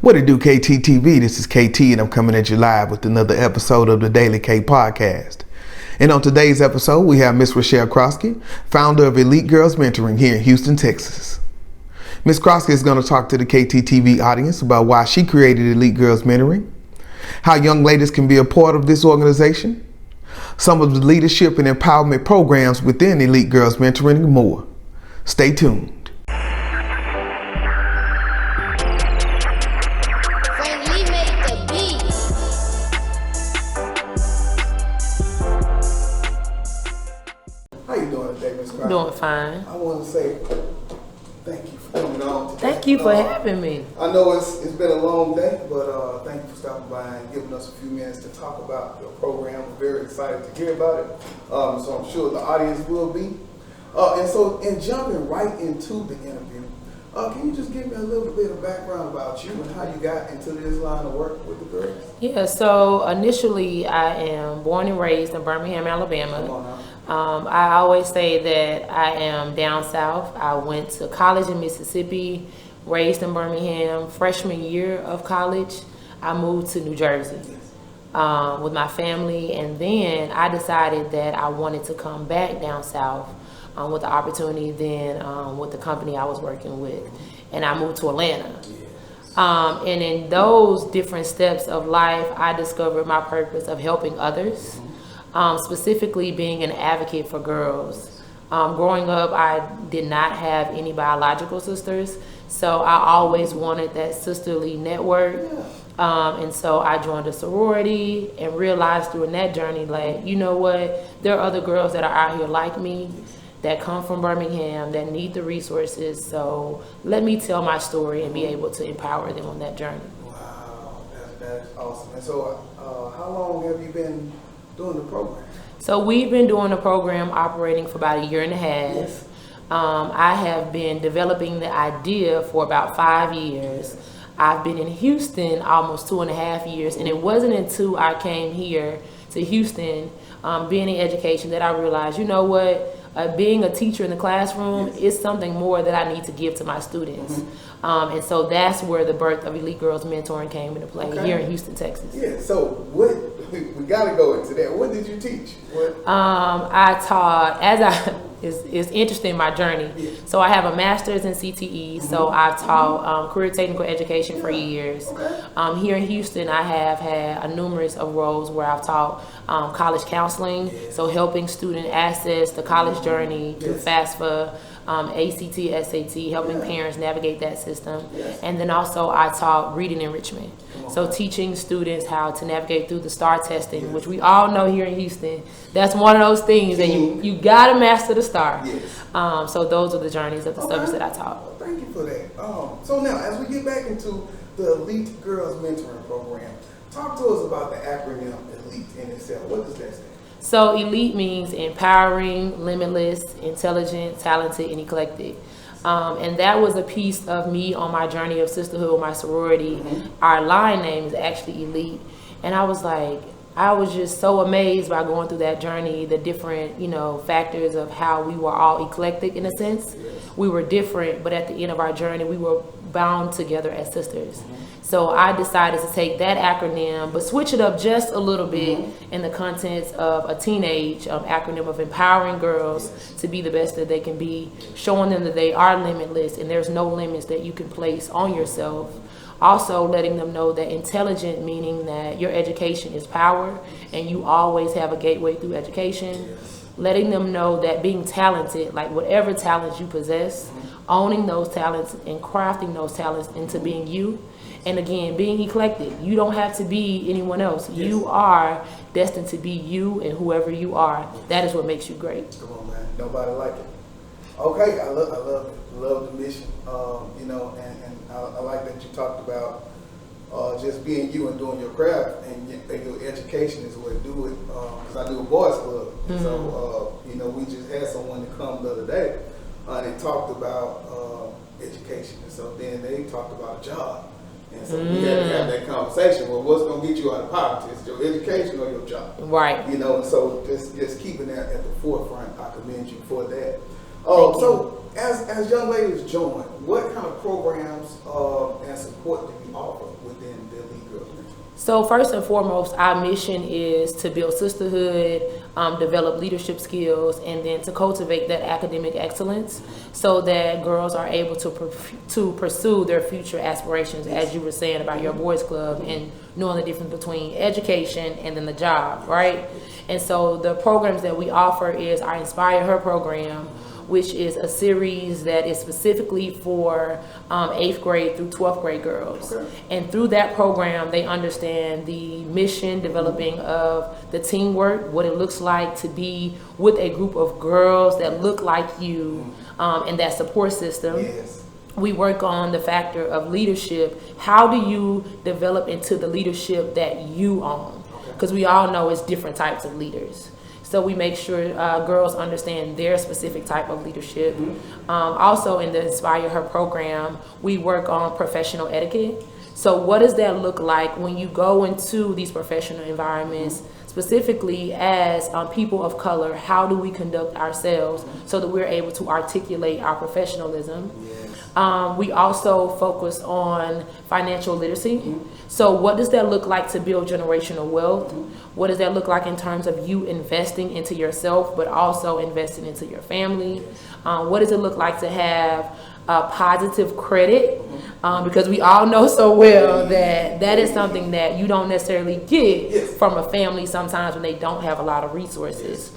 What it do, KTTeeV? This is KT, and I'm coming at you live with another episode of the Daily K Podcast. And on today's episode, we have Miss Roechelle Croskey, founder of Elite Girls Mentoring here in Houston, Texas. Miss Croskey is going to talk to the KTTeeV audience about why she created Elite Girls Mentoring, how young ladies can be a part of this organization, some of the leadership and empowerment programs within Elite Girls Mentoring, and more. Stay tuned. How you doing today, Ms. Croskey? Doing fine. I want to say thank you for coming on today. Thank you for having me. I know it's been a long day, but thank you for stopping by and giving us a few minutes to talk about your program. We're very excited to hear about it, so I'm sure the audience will be. And jumping right into the interview, can you just give me a little bit of background about you and how you got into this line of work with the girls? Yeah, so initially I am born and raised in Birmingham, Alabama. Come on now. I always say that I am down south. I went to college in Mississippi, raised in Birmingham. Freshman year of college, I moved to New Jersey with my family, and then I decided that I wanted to come back down south with the opportunity then with the company I was working with, and I moved to Atlanta. And in those different steps of life, I discovered my purpose of helping others. Specifically being an advocate for girls. Growing up, I did not have any biological sisters, so I always wanted that sisterly network. And so I joined a sorority and realized during that journey, like, you know what, there are other girls that are out here like me that come from Birmingham that need the resources, so let me tell my story and be able to empower them on that journey. Wow, that's awesome. And so how long have you been doing the program? So we've been doing the program operating for about a year and a half. Yes. I have been developing the idea for about 5 years. I've been in Houston almost 2.5 years, and it wasn't until I came here to Houston, being in education, that I realized, you know what, being a teacher in the classroom is something more that I need to give to my students. And so that's where the birth of Elite Girls Mentoring came into play here in Houston, Texas. Yeah, so we got to go into that. What did you teach? I taught, it's interesting, my journey. Yeah. So I have a master's in CTE, so I've taught career technical education for years. Okay. Here in Houston, I have had a numerous of roles where I've taught college counseling, so helping student access the college journey through FAFSA, ACT, SAT, helping parents navigate that system. And then also I taught reading enrichment. So teaching students how to navigate through the STAR testing, which we all know here in Houston, that's one of those things that you gotta master the STAR. So those are the journeys of the subjects that I taught. Well, thank you for that. So now, as we get back into the Elite Girls Mentoring Program, talk to us about the acronym ELITE in itself. What does that stand for? So ELITE means empowering, limitless, intelligent, talented, and eclectic. And that was a piece of me on my journey of sisterhood with my sorority. Our line name is actually ELITE. And I was just so amazed by going through that journey, the different, factors of how we were all eclectic in a sense. We were different, but at the end of our journey, we were bound together as sisters. So I decided to take that acronym, but switch it up just a little bit in the contents of a teenage acronym of empowering girls to be the best that they can be, showing them that they are limitless and there's no limits that you can place on yourself. Also letting them know that intelligent, meaning that your education is power and you always have a gateway through education. Letting them know that being talented, like whatever talents you possess, owning those talents and crafting those talents into being you. And again, being eclectic. You don't have to be anyone else. You are destined to be you, and whoever you are, that is what makes you great. Come on, man. Nobody like it. Okay, I love it. Love the mission. And I like that you talked about just being you and doing your craft, and your education is what do it. Because I do a boys club, so we just had someone to come the other day. They talked about education, and so then they talked about a job. And so we had to have that conversation. Well, what's going to get you out of politics? Your education or your job? Right. And so just keeping that at the forefront, I commend you for that. So as young ladies join, what kind of programs and support do you offer within the Elite Girls Ministry? So first and foremost, our mission is to build sisterhood, develop leadership skills, and then to cultivate that academic excellence so that girls are able to pursue their future aspirations, as you were saying about your boys club and knowing the difference between education and then the job, right? And so the programs that we offer is our Inspire Her program, which is a series that is specifically for 8th grade through 12th grade girls. Okay. And through that program, they understand the mission developing of the teamwork, what it looks like to be with a group of girls that look like you, and that support system. Yes. We work on the factor of leadership. How do you develop into the leadership that you own? Because we all know it's different types of leaders. So we make sure girls understand their specific type of leadership. Also in the Inspire Her program, we work on professional etiquette. So what does that look like when you go into these professional environments, specifically as people of color? How do we conduct ourselves so that we're able to articulate our professionalism? We also focus on financial literacy. So what does that look like to build generational wealth? What does that look like in terms of you investing into yourself, but also investing into your family? What does it look like to have positive credit? Because we all know so well that that is something that you don't necessarily get from a family sometimes when they don't have a lot of resources.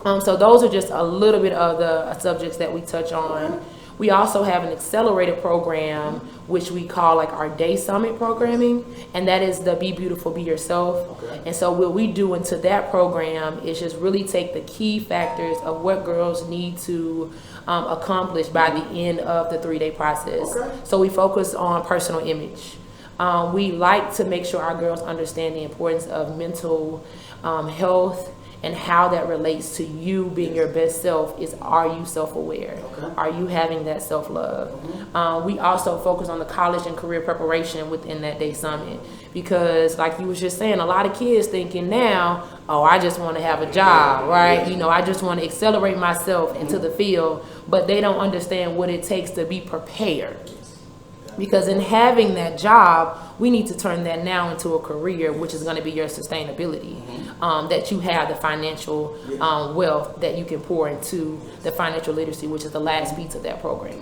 So those are just a little bit of the subjects that we touch on. We also have an accelerated program, which we call like our Day Summit programming, and that is the Be Beautiful, Be Yourself. And so what we do into that program is just really take the key factors of what girls need to accomplish by the end of the 3-day process. So we focus on personal image. We like to make sure our girls understand the importance of mental health and how that relates to you being your best self. Is, are you self-aware? Are you having that self-love? We also focus on the college and career preparation within that Day Summit, because like you was just saying, a lot of kids thinking now, oh, I just want to have a job, right? You know, I just want to accelerate myself into the field, but they don't understand what it takes to be prepared. Because in having that job, we need to turn that now into a career, which is going to be your sustainability, that you have the financial wealth that you can pour into the financial literacy, which is the last piece of that program.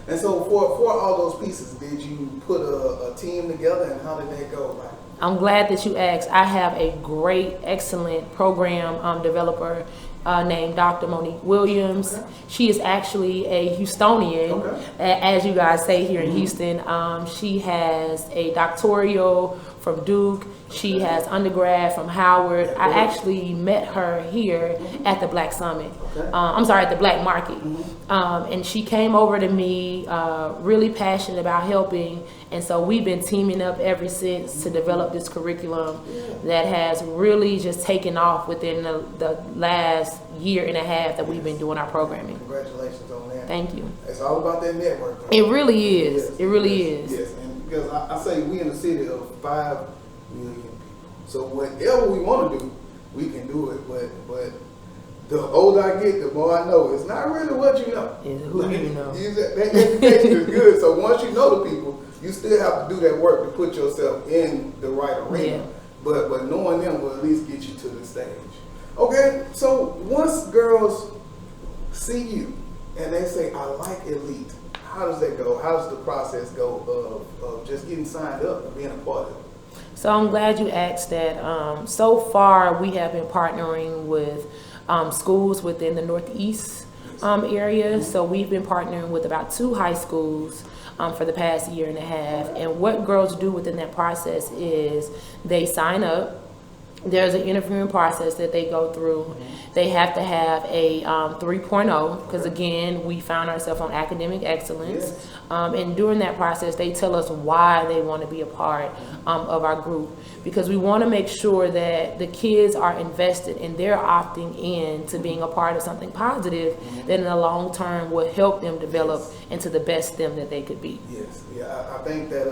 And so for all those pieces, did you put a team together, and how did that go? I'm glad that you asked. I have a great, excellent program developer named Dr. Monique Williams. She is actually a Houstonian, as you guys say here in Houston. She has a doctoral from Duke. She has undergrad from Howard. I actually met her here at the Black Summit. At the Black Market. And she came over to me, really passionate about helping. And so we've been teaming up ever since to develop this curriculum that has really just taken off within the last year and a half that we've been doing our programming. Congratulations on that. Thank you. It's all about that network. It really is. It really is. Yes, and because I say we in a city of 5 million people. So whatever we want to do, we can do it. But the older I get, the more I know. It's not really what you know. It's who you know. That education is good. So once you know the people, you still have to do that work to put yourself in the right arena. But knowing them will at least get you to the stage. Okay, so once girls see you and they say, I like Elite, how does that go? How does the process go of just getting signed up and being a part of it? So I'm glad you asked that. So far, we have been partnering with schools within the Northeast area. So we've been partnering with about 2 high schools for the past year and a half. And what girls do within that process is they sign up. There's an interviewing process that they go through. They have to have a 3.0, because again, we found ourselves on academic excellence. And during that process, they tell us why they want to be a part of our group, because we want to make sure that the kids are invested and they're opting in to being a part of something positive that in the long term will help them develop into the best them that they could be. I think that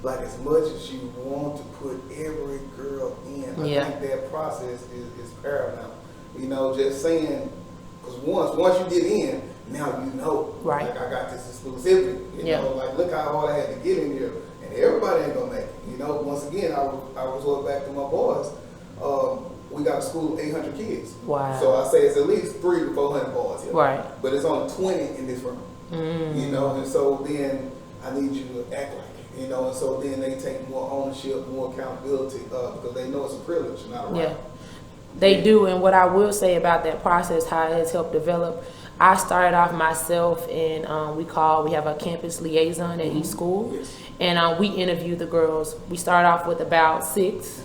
like as much as you want to put every girl in, I think that process is paramount. You know, just saying Because once you get in, now you know. Right. Like I got this exclusivity. You know, like look how hard I had to get in here, and everybody ain't gonna make it. You know, once again, I resort back to my boys. We got a school of 800 kids. Wow. So I say it's at least 300 to 400 boys here. Right. But it's only 20 in this room. You know, and so then I need you to act like it. You know, and so then they take more ownership, more accountability, because they know it's a privilege, not a right. Yeah, they do. And what I will say about that process, how it has helped develop, I started off myself, and we have a campus liaison at each school, and we interview the girls. We started off with about 6,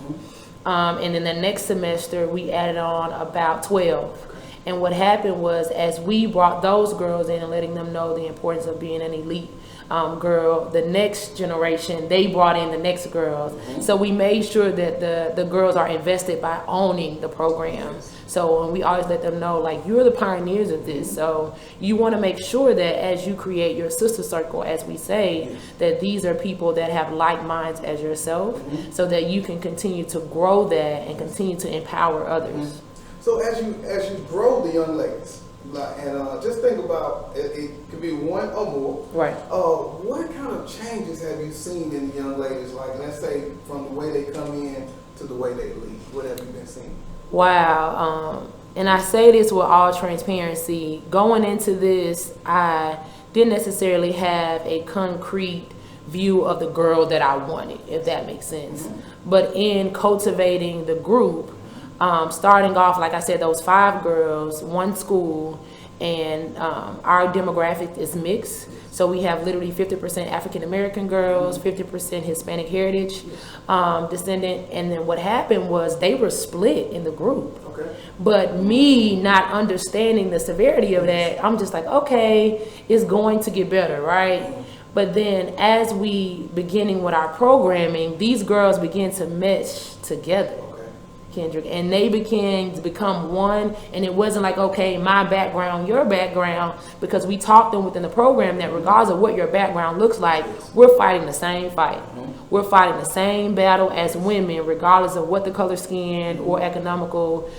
and then the next semester we added on about 12. And what happened was, as we brought those girls in and letting them know the importance of being an elite girl, the next generation, they brought in the next girls. So we made sure that the girls are invested by owning the program. So we always let them know, like, you're the pioneers of this. So you want to make sure that as you create your sister circle, as we say, that these are people that have like minds as yourself, so that you can continue to grow that and continue to empower others. So as you grow the young ladies, and just think about it could be one or more. Right. What kind of changes have you seen in the young ladies? Like, let's say from the way they come in to the way they leave. What have you been seeing? Wow. And I say this with all transparency. Going into this, I didn't necessarily have a concrete view of the girl that I wanted, if that makes sense. But in cultivating the group, starting off, like I said, those 5 girls, 1 school, and our demographic is mixed. So we have literally 50% African American girls, 50% Hispanic heritage descendant. And then what happened was they were split in the group. Okay. But me not understanding the severity of that, I'm just like, okay, it's going to get better, right? But then as we beginning with our programming, these girls begin to mesh together. Kendrick, and they began to become one, and it wasn't like, okay, my background, your background, because we taught them within the program that regardless of what your background looks like, we're fighting the same fight. We're fighting the same battle as women, regardless of what the color skin or economical,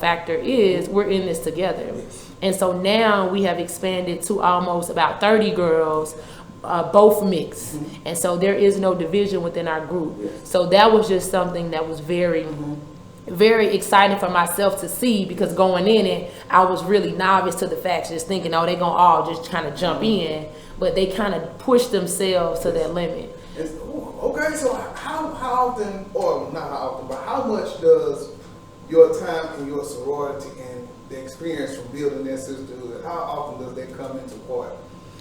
factor is. We're in this together. And so now we have expanded to almost about 30 girls, both mixed. And so there is no division within our group. So that was just something that was very exciting for myself to see, because going in it, I was really novice to the facts, just thinking, oh, they're going to all just kind of jump in, but they kind of push themselves to that limit. Okay, so how often, or not how often, but how much does your time in your sorority and the experience from building that sisterhood, how often does that come into part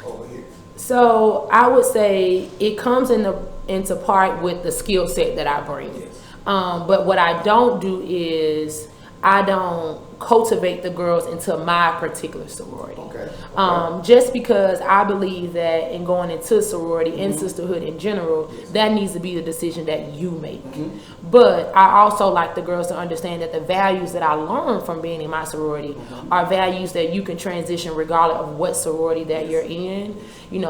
over here? So I would say it comes into part with the skill set that I bring. But what I don't do is I don't cultivate the girls into my particular sorority. Just because I believe that in going into sorority and sisterhood in general, that needs to be the decision that you make. But I also like the girls to understand that the values that I learned from being in my sorority are values that you can transition regardless of what sorority that you're in.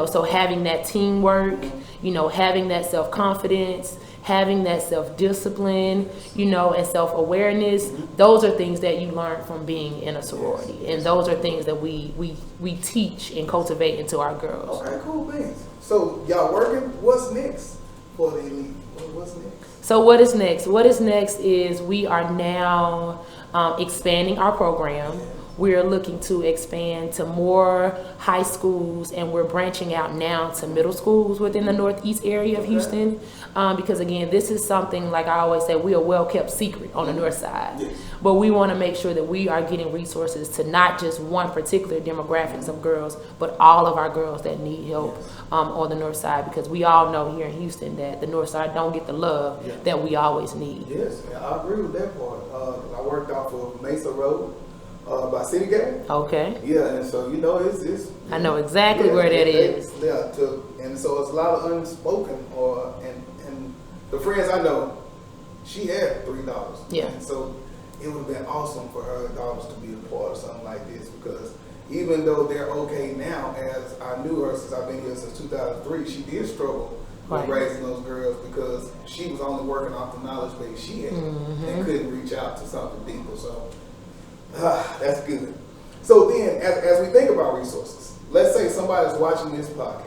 So having that teamwork, having that self-confidence, having that self-discipline, and self-awareness, those are things that you learn from being in a sorority. And those are things that we teach and cultivate into our girls. Okay, cool things. So y'all working, what's next for the elite? What's next? So what is next? What is next is we are now expanding our program. We're looking to expand to more high schools, and we're branching out now to middle schools within the northeast area of Houston. Because again, this is something, like I always say, we are well kept secret on the north side. But we want to make sure that we are getting resources to not just one particular demographics of girls, but all of our girls that need help on the north side, because we all know here in Houston that the north side don't get the love that we always need. Yes, I agree with that part. I worked off of Mesa Road. By City Gate. Okay. Yeah, and so it's I know exactly where that is. And so it's a lot of unspoken, and the friends I know, she had $3. Yeah. And so it would have been awesome for her daughters to be a part of something like this, because even though they're okay now, as I knew her since I've been here since 2003, she did struggle with raising those girls, because she was only working off the knowledge base she had and couldn't reach out to something deeper. So that's good. So then, as we think about resources, let's say somebody's watching this podcast.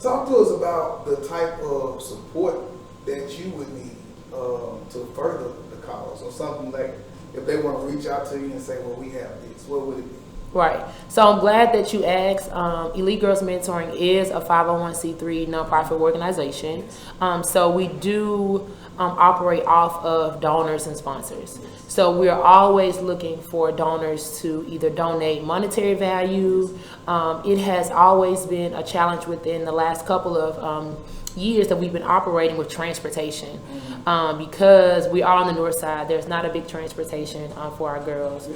Talk to us about the type of support that you would need to further the cause, or something like if they want to reach out to you and say, well, we have this, what would it be? Right. So I'm glad that you asked. Elite Girls Mentoring is a 501c3 nonprofit organization. So we do operate off of donors and sponsors. So we're always looking for donors to either donate monetary value. It has always been a challenge within the last couple of years that we've been operating with transportation. Because we are on the north side, there's not a big transportation for our girls.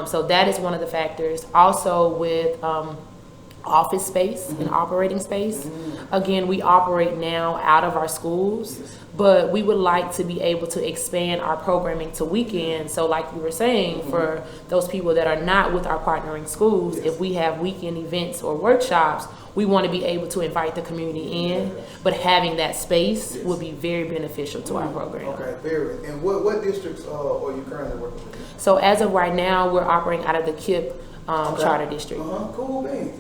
So that is one of the factors. Also with office space and operating space. Again, we operate now out of our schools, but we would like to be able to expand our programming to weekends. So like you were saying, for those people that are not with our partnering schools, if we have weekend events or workshops, we want to be able to invite the community in, but having that space would be very beneficial to our program. Okay, very. And what districts are you currently working with? So as of right now, we're operating out of the KIPP Charter District. Cool beans.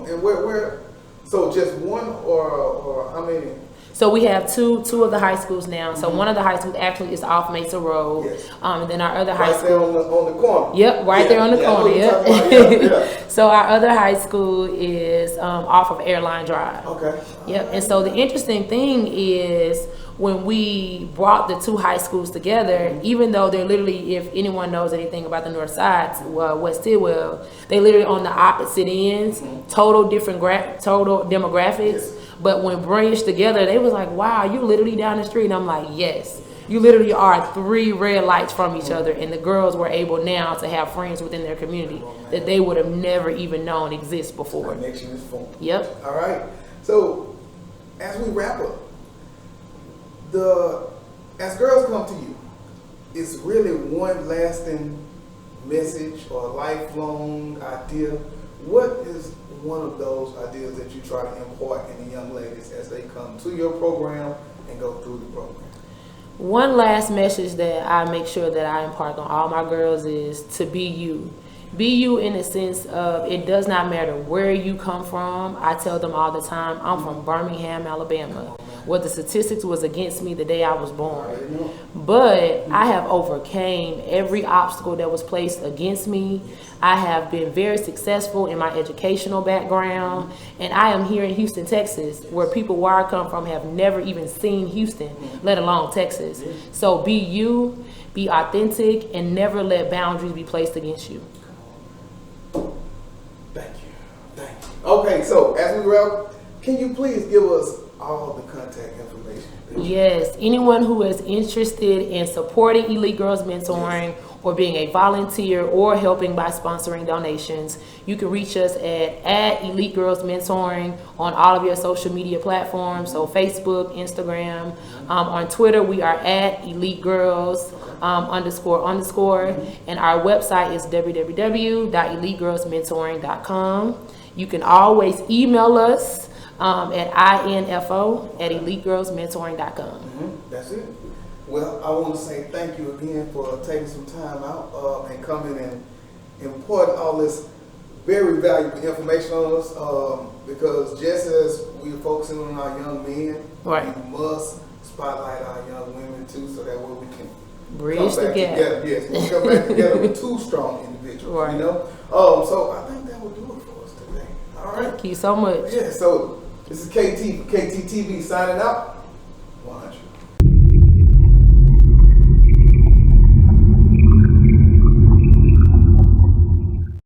And where? So just one or how many? So we have two of the high schools now. So one of the high schools actually is off Mesa Road. And then our other high school. Right there on the corner. Yep, right there on the corner. Yep. So our other high school is off of Airline Drive. Okay. Yep. And so the interesting thing is when we brought the two high schools together, even though they're literally, if anyone knows anything about the north side, West Tidwell, they literally on the opposite ends, total different total demographics. But when bridged together, they was like, wow, you literally down the street. And I'm like, yes, you literally are 3 red lights from each other. And the girls were able now to have friends within their community that they would have never even known exist before. Connection is formed. Yep. All right. So as we wrap up, as girls come to you, is really one lasting message or lifelong idea. What is one of those ideas that you try to impart in the young ladies as they come to your program and go through the program? One last message that I make sure that I impart on all my girls is to be you. Be you in the sense of it does not matter where you come from. I tell them all the time, I'm from Birmingham, Alabama, where the statistics was against me the day I was born. But I have overcame every obstacle that was placed against me. I have been very successful in my educational background, and I am here in Houston, Texas, where people where I come from have never even seen Houston, let alone Texas. So be you, be authentic, and never let boundaries be placed against you. Thank you. Okay, so as we wrap, can you please give us all the contact information? Yes, anyone who is interested in supporting Elite Girls Mentoring or being a volunteer or helping by sponsoring donations, you can reach us at Elite Girls Mentoring on all of your social media platforms, so Facebook, Instagram. On Twitter, we are at Elite Girls __, and our website is www.elitegirlsmentoring.com. You can always email us at info@elitegirlsmentoring.com. That's it. Well, I want to say thank you again for taking some time out and coming and imparting all this very valuable information on us, because just as we're focusing on our young men, right, we must spotlight our young women too, so that way we can bridge together. Yes, we come back together with 2 strong individuals, right. You know? So I think that will do it for us today. All right. Thank you so much. Yeah, so this is KTTeeV signing out.